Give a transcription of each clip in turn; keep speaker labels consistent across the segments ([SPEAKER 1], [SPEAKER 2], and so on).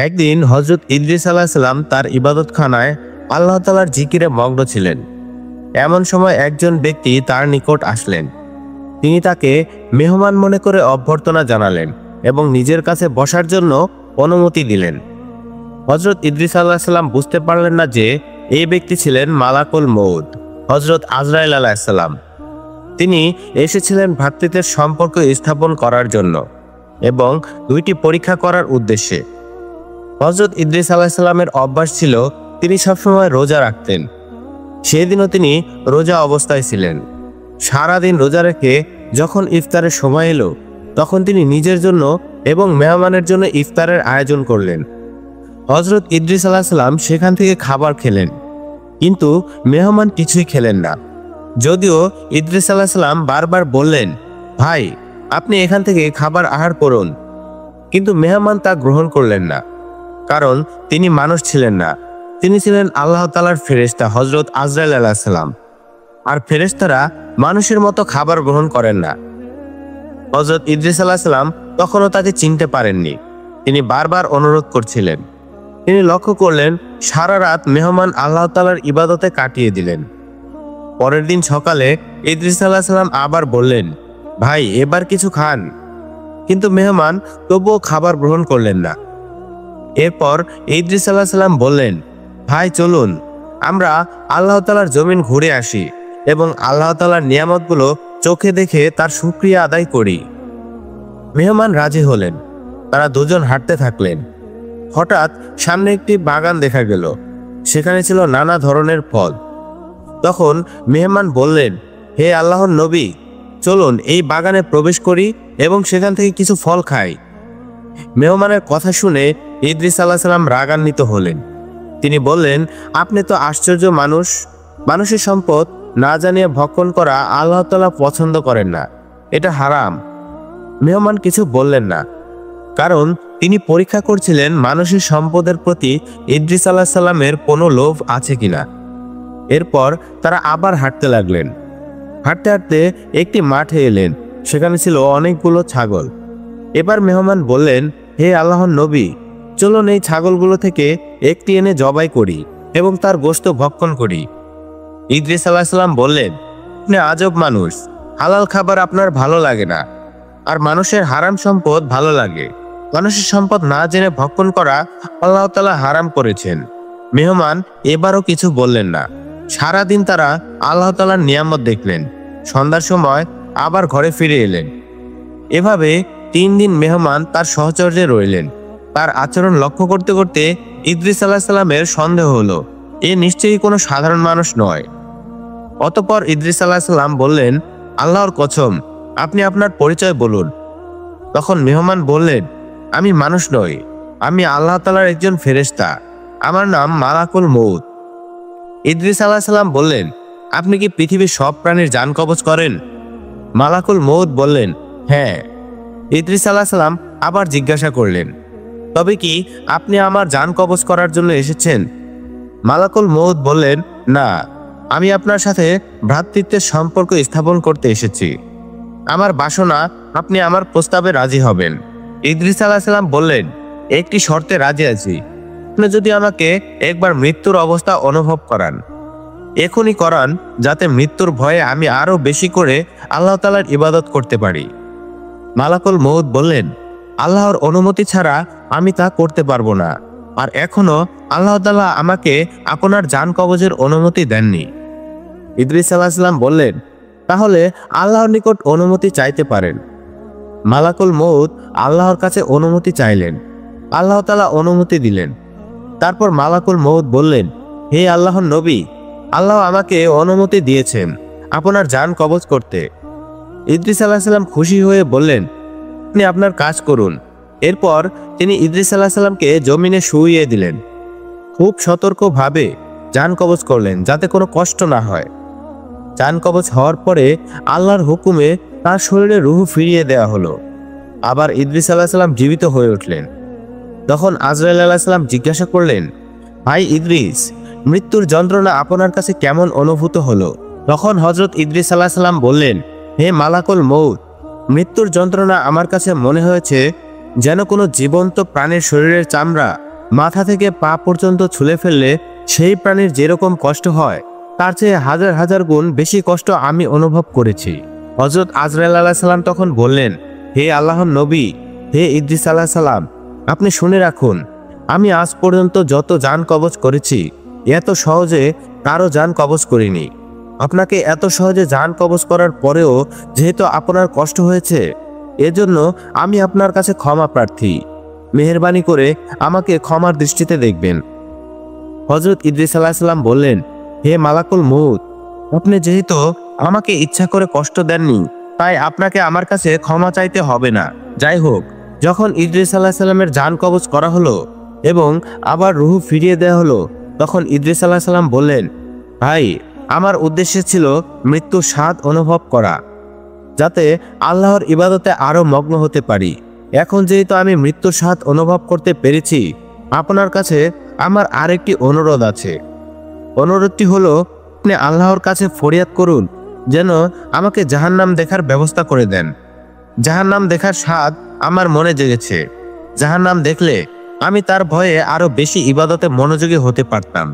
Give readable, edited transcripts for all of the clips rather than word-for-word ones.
[SPEAKER 1] একদিন হযরত ইদ্রিস আলাইহিস সালাম তার ইবাদতখানায় আল্লাহ তাআলার জিকিরে মগ্ন ছিলেন। এমন সময় একজন ব্যক্তি তার নিকট আসলেন। তিনি তাকে মেহমান মনে করে অভ্যর্থনা জানালেন এবং নিজের কাছে বসার জন্য অনুমতি দিলেন। হযরত ইদ্রিস আলাইহিস সালাম বুঝতে পারলেন না যে এই ব্যক্তি ছিলেন মালাকুল মউত, হযরত আজরাইল আলাইহিস সালাম। তিনি এসেছিলেন ভ্রাতৃত্বের সম্পর্ক স্থাপন করার জন্য এবং দুইটি পরীক্ষা করার উদ্দেশ্যে। হযরত ইদ্রিস আলাইহিস সালামের অভ্যাস ছিল তিনি সবসময় রোজা রাখতেন। সেদিনও তিনি রোজা অবস্থায় ছিলেন। সারাদিন রোজা রেখে যখন ইফতারের সময় এলো, তখন তিনি নিজের জন্য এবং মেহমানের জন্য ইফতারের আয়োজন করলেন। হযরত ইদ্রিস আলাইহিস সালাম সেখান থেকে খাবার খেলেন, কিন্তু মেহমান কিছুই খেলেন না। যদিও ইদ্রিস আলাইহিস সালাম বারবার বললেন, ভাই আপনি এখান থেকে খাবার আহার করুন, কিন্তু মেহমান তা গ্রহণ করলেন না। কারণ তিনি মানুষ ছিলেন না, তিনি ছিলেন আল্লাহ তাআলার ফেরেশতা হযরত আজরাইল আলাইহিস সালাম। আর ফেরেশতারা মানুষের মতো খাবার গ্রহণ করেন না। হযরত ইদ্রিস আলাইহিস সালাম তখনও তাকে চিনতে পারেননি। তিনি বারবার অনুরোধ করছিলেন। তিনি লক্ষ্য করলেন সারা রাত মেহমান আল্লাহ তাআলার ইবাদতে কাটিয়ে দিলেন। পরের দিন সকালে ইদ্রিস আলাইহিস সালাম আবার বললেন, ভাই এবার কিছু খান, কিন্তু মেহমান তবুও খাবার গ্রহণ করলেন না। এরপর ইদ্রিস আলাইহিস সালাম বললেন, ভাই চলুন আমরা আল্লাহ তাআলার জমিন ঘুরে আসি এবং আল্লাহ তাআলার নিয়ামতগুলো চোখে দেখে তার শুকরিয়া আদায় করি। মেহমান রাজি হলেন। তারা দুজন হাঁটতে থাকলেন। হঠাৎ সামনে একটি বাগান দেখা গেল। সেখানে ছিল নানা ধরনের ফল। তখন মেহমান বললেন, হে আল্লাহর নবী, চলুন এই বাগানে প্রবেশ করি এবং সেখান থেকে কিছু ফল খাই। মেহমানের কথা শুনে ইদ্রিস আলাইহিস সালাম রাগান্বিত হলেন। তিনি বললেন, আপনি তো আশ্চর্য মানুষ, মানুষের সম্পদ না জানিয়ে ভক্ষণ করা আল্লাহ তাআলা পছন্দ করেন না, এটা হারাম। মেহমান কিছু বললেন না, কারণ তিনি পরীক্ষা করছিলেন মানুষের সম্পদের প্রতি ইদ্রিস আলাইহিস সালামের কোনো লোভ আছে কিনা। এরপর তারা আবার হাঁটতে লাগলেন। হাঁটতে হাঁটতে একটি মাঠে এলেন। সেখানে ছিল অনেকগুলো ছাগল। এবার মেহমান বললেন, হে আল্লাহর নবী, চলুন এই ছাগলগুলো থেকে একটি এনে জবাই করি এবং তার গোশত ভক্ষণ করি। ইদ্রিস আলাইহিস সালাম বললেন, আপনি আজব মানুষ, হালাল খাবার আপনার ভালো লাগে না, আর মানুষের হারাম সম্পদ ভালো লাগে। মানুষের সম্পদ না জেনে ভক্ষণ করা আল্লাহ তাআলা হারাম করেছেন। মেহমান এবারও কিছু বললেন না। সারাদিন তারা আল্লাহ তাআলার নিয়ামত দেখলেন। সন্ধ্যার সময় আবার ঘরে ফিরে এলেন। এভাবে 3 দিন মেহমান তার সহচর্যে রইলেন। তার আচরণ লক্ষ্য করতে করতে ইদ্রিস আলাইহিস সালামের সন্দেহ হলো, এ নিশ্চয়ই কোনো সাধারণ মানুষ নয়। অতঃপর ইদ্রিস আলাইহিস সালাম বললেন, আল্লাহর কসম, আপনি আপনার পরিচয় বলুন। তখন মেহমান বললেন, আমি মানুষ নই, আমি আল্লাহ তাআলার একজন ফেরেশতা, আমার নাম মালাকুল মউত। ইদ্রিস আলাইহিস সালাম বললেন, আপনি কি পৃথিবীর সব প্রাণীর জান কবজ করেন? মালাকুল মউত বললেন, হ্যাঁ। ইদ্রিস আলাইহিস সালাম আবার জিজ্ঞাসা করলেন, তবে কি আপনি আমার জান কবজ করার জন্য এসেছেন? মালাকুল মউত বললেন, না, আমি আপনার সাথে ভ্রাতৃত্বের সম্পর্ক স্থাপন করতে এসেছি। আমার বাসনা আপনি আমার প্রস্তাবে রাজি হবেন। ইদ্রিস আলাইহিস সালাম বললেন, একটি শর্তে রাজি আছি। আপনি যদি আমাকে একবার মৃত্যুর অবস্থা অনুভব করান, এখনই করান, যাতে মৃত্যুর ভয়ে আমি আরো বেশি করে আল্লাহ তাআলার ইবাদত করতে পারি। মালাকুল মউত বললেন, আল্লাহর অনুমতি ছাড়া আমি তা করতে পারবো না, আর এখনো আল্লাহ তাআলা আমাকে আপনার জান কবজের অনুমতি দেননি। ইদ্রিস আলাইহিস সালাম বললেন, তাহলে আল্লাহর নিকট অনুমতি চাইতে পারেন। মালাকুল মউত আল্লাহর কাছে অনুমতি চাইলেন। আল্লাহ তাআলা অনুমতি দিলেন। তারপর মালাকুল মউত বললেন, হে আল্লাহর নবী, আল্লাহ আমাকে অনুমতি দিয়েছেন আপনার জান কবজ করতে। ইদ্রিস আলাইহিস সালাম খুশি হয়ে বললেন, আপনি আপনার কাজ করুন। এরপর তিনি ইদ্রিস আলাইহিস সালামকে জমিনে শুইয়ে দিলেন। খুব সতর্কভাবে জান কবজ করলেন, যাতে কোনো কষ্ট না হয়। জান কবজ হওয়ার পরে আল্লাহর হুকুমে তার শরীরে রূহ ফিরিয়ে দেওয়া হলো। আবার ইদ্রিস আলাইহিস সালাম জীবিত হয়ে উঠলেন। তখন আজরাইল আলাইহিস সালাম জিজ্ঞাসা করলেন, ভাই ইদ্রিস, মৃত্যুর যন্ত্রণা আপনার কাছে কেমন অনুভূত হলো? তখন হযরত ইদ্রিস আলাইহিস সালাম বললেন, হে মালাকুল মউত, মৃত্যুর যন্ত্রণা আমার কাছে মনে হয়েছে যেন কোনো জীবন্ত প্রাণীর শরীরের চামড়া মাথা থেকে পা পর্যন্ত ছুলে ফেললে সেই প্রাণীর যেরকম কষ্ট হয় তার চেয়ে হাজার হাজার গুণ বেশি কষ্ট আমি অনুভব করেছি। হযরত আজরাইল আলাইহিস সালাম তখন বললেন, হে আল্লাহর নবী, হে ইদ্রিস আলাইহিস সালাম, আপনি শুনে রাখুন, আমি আজ পর্যন্ত যত জান কবজ করেছি এত সহজে কারো জান কবজ করিনি। আপনাকে এত সহজে জান কবজ করার পরেও যেহেতু আপনার কষ্ট হয়েছে, এজন্য আমি আপনার কাছে ক্ষমা প্রার্থী। মেহেরবানি করে আমাকে ক্ষমার দৃষ্টিতে দেখবেন। হযরত ইদ্রিস আলাইহিস সালাম বললেন, হে মালাকুল মউত, আপনি যেহেতু আমাকে ইচ্ছা করে কষ্ট দেননি, তাই আপনাকে আমার কাছে ক্ষমা চাইতে হবে না। যাই হোক, যখন ইদ্রিস আলাইহিস সালামের জান কবজ করা হলো এবং আবার রূহ ফিরিয়ে দেওয়া হলো, তখন ইদ্রিস আলাইহিস সালাম বললেন, ভাই, আমার উদ্দেশ্য ছিল মৃত্যুর স্বাদ অনুভব করা, যাতে আল্লাহর ইবাদতে আরো মগ্ন হতে পারি। এখন যেহেতু আমি মৃত্যুর স্বাদ অনুভব করতে পেরেছি, আপনার কাছে আমার আরেকটি অনুরোধ আছে। অনুরোধটি হলো, আপনি আল্লাহর কাছে ফরিয়াদ করুন যেন আমাকে জাহান্নাম দেখার ব্যবস্থা করে দেন। জাহান্নাম দেখার স্বাদ আমার মনে জেগেছে। জাহান্নাম দেখলে আমি তার ভয়ে আরো বেশি ইবাদতে মনোযোগী হতে পারতাম।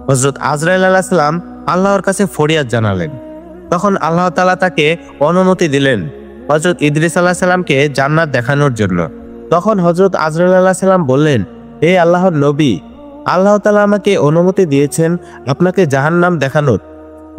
[SPEAKER 1] হযরত আজরাইল আলাইহিস সালাম আল্লাহর কাছে ফরিয়াদ জানালেন। তখন আল্লাহ তাআলা তাকে অনুমতি দিলেন হযরত ইদ্রিস আলাইহিস সালামকে জান্নাত দেখানোর জন্য। তখন হযরত আজরাইল আলাইহিস সালাম বললেন, হে আল্লাহর নবী, আল্লাহ তাআলা আমাকে অনুমতি দিয়েছেন আপনাকে জাহান্নাম দেখানোর,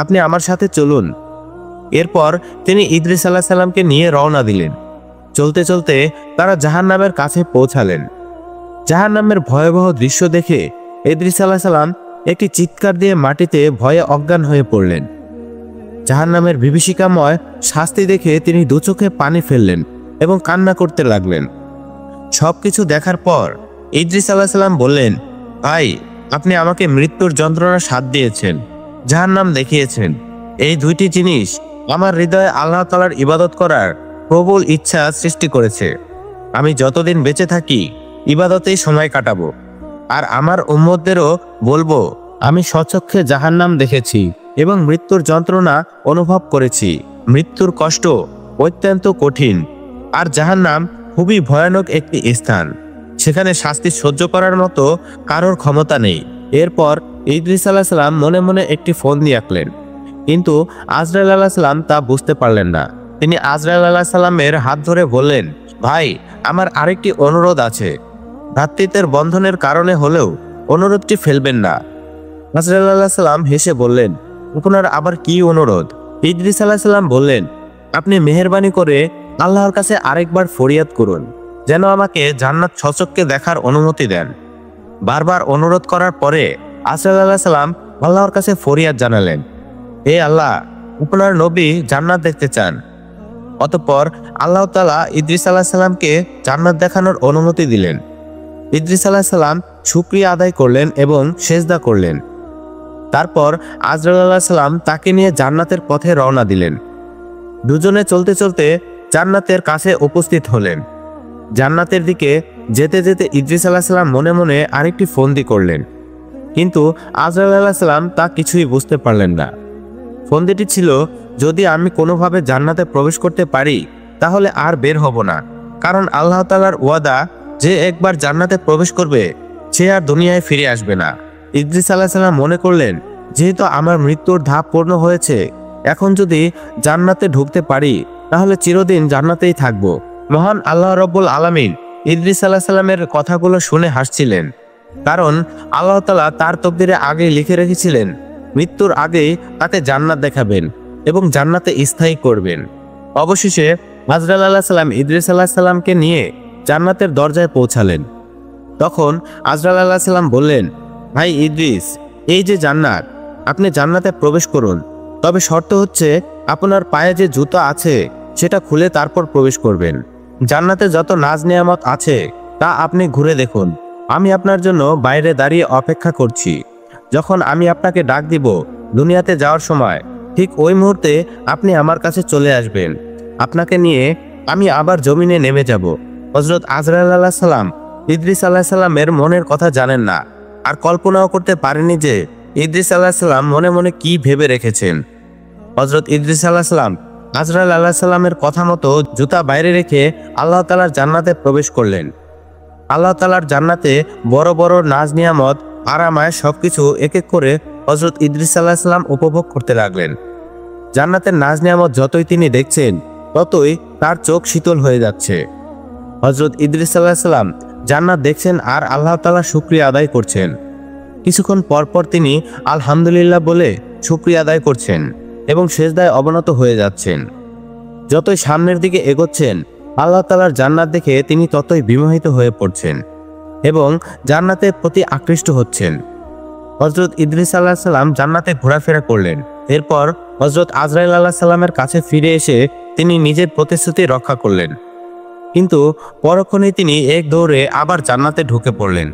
[SPEAKER 1] আপনি আমার সাথে চলুন। এরপর তিনি ইদ্রিস আলাইহিস সালামকে নিয়ে রওনা দিলেন। চলতে চলতে তারা জাহান্নামের কাছে পৌঁছালেন। জাহান্নামের ভয়াবহ দৃশ্য দেখে ইদ্রিস আলাইহিস সালাম একটি চিৎকার দিয়ে মাটিতে ভয়ে অজ্ঞান হয়ে পড়লেন। জাহান্নামের বিভীষিকাময় শাস্তি দেখে তিনি দু চোখে পানি ফেললেন এবং কান্না করতে লাগলেন। সবকিছু দেখার পর ইদ্রিস আলাইহিস সালাম বললেন, ভাই, আপনি আমাকে মৃত্যুর যন্ত্রণার স্বাদ দিয়েছেন, জাহান্নাম দেখিয়েছেন। এই দুইটি জিনিস আমার হৃদয়ে আল্লাহ তাআলার ইবাদত করার প্রবল ইচ্ছা সৃষ্টি করেছে। আমি যতদিন বেঁচে থাকি ইবাদতেই সময় কাটাবো, আর আমার উম্মতদেরও বলবো, আমি স্বচক্ষে জাহান্নাম দেখেছি এবং মৃত্যুর যন্ত্রণা অনুভব করেছি। মৃত্যুর কষ্ট অত্যন্ত কঠিন, আর জাহান্নাম খুবই ভয়ানক একটি স্থান। সেখানে শাস্তি সহ্য করার মতো কারোর ক্ষমতা নেই। এরপর ইদ্রিস আলাইহিস সালাম মনে মনে একটি ফোন দিয়ে আঁকলেন, কিন্তু আজরাইল আলাইহিস সালাম তা বুঝতে পারলেন না। তিনি আজরাইল আলাইহিস সালামের হাত ধরে বললেন, ভাই, আমার আরেকটি অনুরোধ আছে। ভ্রাতৃত্বের বন্ধনের কারণে হলেও অনুরোধটি ফেলবেন না। আজরাইল আলাইহিস সালাম হেসে বললেন, আপনার আবার কি অনুরোধ? ইদ্রিস আলাইহিস সালাম বললেন, আপনি মেহেরবানি করে আল্লাহর কাছে আরেকবার ফরিয়াদ করুন যেন আমাকে জান্নাত স্বচক্ষে দেখার অনুমতি দেন। বারবার অনুরোধ করার পরে আজরাইল আলাইহিস সালাম আল্লাহর কাছে ফরিয়াদ জানালেন, হে আল্লাহ, আপনার নবী জান্নাত দেখতে চান। অতঃপর আল্লাহ তাআলা ইদ্রিস আলাইহিস সালামকে জান্নাত দেখানোর অনুমতি দিলেন। ইদ্রিস আলাইহিস সালাম শুকরিয়া আদায় করলেন এবং সেজদা করলেন। তারপর আজরাইল আলাইহিস সালাম তাকে নিয়ে জান্নাতের পথে রওনা দিলেন। দুজনে চলতে চলতে জান্নাতের কাছে উপস্থিত হলেন। জান্নাতের দিকে যেতে যেতে ইদ্রিস আলাইহিস সালাম মনে মনে আরেকটি ফন্দি করলেন, কিন্তু আজরাইল আলাইহিস সালাম তা কিছুই বুঝতে পারলেন না। ফন্দিটি ছিল, যদি আমি কোনোভাবে জান্নাতে প্রবেশ করতে পারি তাহলে আর বের হব না, কারণ আল্লাহ তাআলার ওয়াদা, যে একবার জান্নাতে প্রবেশ করবে সে আর দুনিয়ায় ফিরে আসবে না। ইদ্রিস আলাইহিস সালাম মনে করলেন, যেহেতু আমার মৃত্যুর ধাপ পূর্ণ হয়েছে, এখন যদি জান্নাতে ঢুকতে পারি তাহলে চিরদিন জান্নাতেই থাকব। মহান আল্লাহ রাব্বুল আলামিন ইদ্রিস আলাইহিস সালামের কথাগুলো শুনে হাসছিলেন, কারণ আল্লাহ তাআলা তার তকদিরে আগেই লিখে রেখেছিলেন মৃত্যুর আগেই তাকে জান্নাত দেখাবেন এবং জান্নাতে স্থায়ী করবেন। অবশেষে আজরাইল আলাইহিস সালাম ইদ্রিস আলাইহিস সালামকে নিয়ে জান্নাতের দরজায় পৌঁছালেন। তখন আজরাইল আলাইহিস সালাম বললেন, ভাই ইদ্রিস, এই যে জান্নাত, আপনি জান্নাতে প্রবেশ করুন, তবে শর্ত হচ্ছে আপনার পায়ে যে জুতা আছে সেটা খুলে তারপর প্রবেশ করবেন। জান্নাতে যত নাজ নিয়ামত আছে তা আপনি ঘুরে দেখুন। আমি আপনার জন্য বাইরে দাঁড়িয়ে অপেক্ষা করছি। যখন আমি আপনাকে ডাক দিব দুনিয়াতে যাওয়ার সময়, ঠিক ওই মুহূর্তে আপনি আমার কাছে চলে আসবেন। আপনাকে নিয়ে আমি আবার জমিনে নেমে যাব। হযরত আজরাইল আলাইহিস সালাম ইদ্রিস আলাইহিস সালামের মনের কথা জানেন না, আর কল্পনাও করতে পারেনি যে ইদ্রিস আলাইহিস সালাম মনে মনে কি ভেবে রেখেছেন। হযরত ইদ্রিস আলাইহিস সালাম আজরাইল আলাইহিস সালামের কথা মতো জুতা বাইরে রেখে আল্লাহ তাআলার জান্নাতে প্রবেশ করলেন। আল্লাহ তাআলার জান্নাতে বড় বড় নাজ নিয়ামত আরামায় সবকিছু এক এক করে হযরত ইদ্রিস আলাইহিস সালাম উপভোগ করতে লাগলেন। জান্নাতের নাজ নিয়ামত যতই তিনি দেখছেন ততই তার চোখ শীতল হয়ে যাচ্ছে। হযরত ইদ্রিস আলাইহিস সালাম জান্নাত দেখছেন আর আল্লাহ তাআলার শুকরিয়া আদায় করছেন। কিছুক্ষণ পরপর তিনি আলহামদুলিল্লাহ বলে শুকরিয়া আদায় করছেন এবং সিজদায় অবনত হয়ে যাচ্ছেন। যতই সামনের দিকে এগোচ্ছেন আল্লাহ তাআলার জান্নাত দেখে তিনি ততই বিমোহিত হয়ে পড়ছেন এবং জান্নাতের প্রতি আকৃষ্ট হচ্ছেন। হযরত ইদ্রিস আলাইহিস সালাম জান্নাতে ঘোরাফেরা করলেন। এরপর হযরত আজরাইল আলাইহিস সালামের কাছে ফিরে এসে তিনি নিজের প্রতিশ্রুতি রক্ষা করলেন, কিন্তু পরক্ষণেই তিনি এক দৌড়ে আবার জান্নাতে ঢুকে পড়লেন।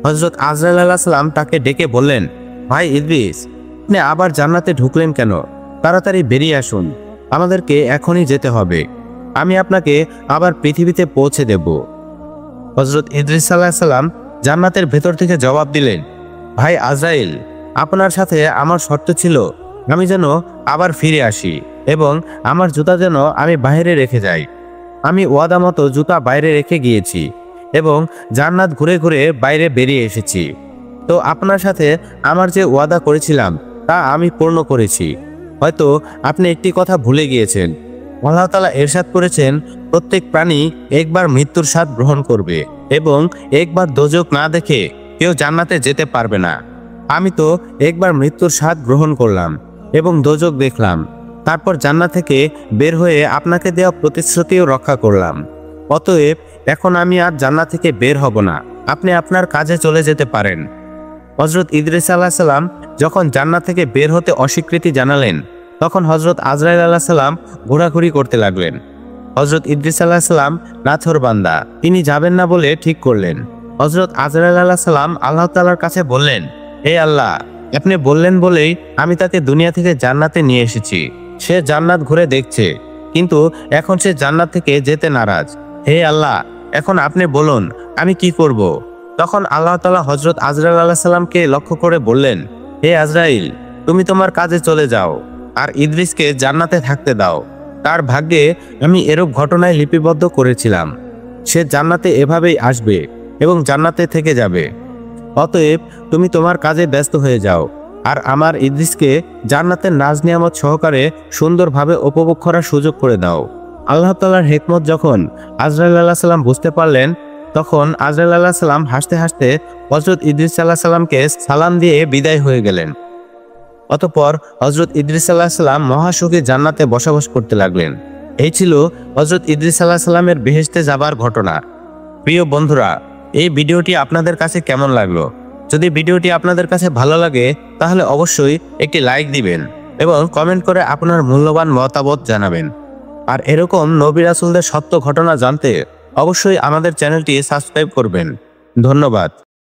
[SPEAKER 1] হযরত আজরাইল আলাইহিস সালাম তাকে ডেকে বললেন, ভাই ইদ্রিস, আপনি আবার জান্নাতে ঢুকলেন কেন? তাড়াতাড়ি বেরিয়ে আসুন, আমাদেরকে এখনই যেতে হবে। আমি আপনাকে আবার পৃথিবীতে পৌঁছে দেব। হযরত ইদ্রিস আলাইহিস সালাম জান্নাতের ভেতর থেকে জবাব দিলেন, ভাই আজরাইল, আপনার সাথে আমার শর্ত ছিল আমি যেন আবার ফিরে আসি এবং আমার জুতা যেন আমি বাইরে রেখে যাই। আমি ওয়াদা মতো জুতা বাইরে রেখে গিয়েছি এবং জান্নাত ঘুরে ঘুরে বাইরে বেরিয়ে এসেছি। তো আপনার সাথে আমার যে ওয়াদা করেছিলাম তা আমি পূর্ণ করেছি। হয়তো আপনি একটি কথা ভুলে গিয়েছেন। আল্লাহ তাআলা ইরশাদ করেছেন, প্রত্যেক প্রাণী একবার মৃত্যুর স্বাদ গ্রহণ করবে এবং একবার দোজখ না দেখে কেউ জান্নাতে যেতে পারবে না। আমি তো একবার মৃত্যুর স্বাদ গ্রহণ করলাম এবং দোজখ দেখলাম, তারপর জান্নাত থেকে বের হয়ে আপনাকে দেওয়া প্রতিশ্রুতিও রক্ষা করলাম। অতএব এখন আমি আর জান্নাত থেকে বের হব না, আপনি আপনার কাজে চলে যেতে পারেন। হযরত ইদ্রিস আলাইহিস সালাম যখন জান্নাত থেকে বের হতে অস্বীকৃতি জানালেন, তখন হযরত আজরাইল আলাইহিস সালাম ঘোরাঘুরি করতে লাগলেন। হযরত ইদ্রিস আলাইহিস সালাম নাছোড়বান্দা, তিনি যাবেন না বলে ঠিক করলেন। হযরত আজরাইল আলাইহিস সালাম আল্লাহ তাআলার কাছে বললেন, হে আল্লাহ, আপনি বললেন বলেই আমি তাকে দুনিয়া থেকে জান্নাতে নিয়ে এসেছি। সে জান্নাত ঘুরে দেখছে, কিন্তু এখন সে জান্নাত থেকে যেতে নারাজ। হে আল্লাহ, এখন আপনি বলুন আমি কি করব? তখন আল্লাহ তাআলা হযরত আজরাইল আলাইহিস সালামকে লক্ষ্য করে বললেন, হে আজরাইল, তুমি তোমার কাজে চলে যাও আর ইদ্রিসকে জান্নাতে থাকতে দাও। তার ভাগ্যে আমি এরূপ ঘটনায় লিপিবদ্ধ করেছিলাম। সে জান্নাতে এভাবেই আসবে এবং জান্নাতে থেকে যাবে। অতএব তুমি তোমার কাজে ব্যস্ত হয়ে যাও আর আমার ইদ্রিসকে জান্নাতের নাজ নিয়ামত সহকারে সুন্দরভাবে উপভোগ করার সুযোগ করে দাও। আল্লাহ তাআলার হিকমত যখন আজরাইল আলাইহিস সালাম বুঝতে পারলেন, তখন আজরাইল আলাইহিস সালাম হাসতে হাসতে হযরত ইদ্রিস আলাইহিস সালামকে সালাম দিয়ে বিদায় হয়ে গেলেন। অতঃপর হযরত ইদ্রিস আলাইহিস সালাম মহাসুখে জান্নাতে বসবাস করতে লাগলেন। এই ছিল হযরত ইদ্রিস আলাইহিস সালামের বেহেশতে যাবার ঘটনা। প্রিয় বন্ধুরা, এই ভিডিওটি আপনাদের কাছে কেমন লাগলো? যদি ভিডিওটি আপনাদের কাছে ভালো লাগে তাহলে অবশ্যই একটি লাইক দিবেন এবং কমেন্ট করে আপনার মূল্যবান মতামত জানাবেন। আর এরকম নবী রাসূলদের সত্য ঘটনা জানতে অবশ্যই আমাদের চ্যানেলটি সাবস্ক্রাইব করবেন। ধন্যবাদ।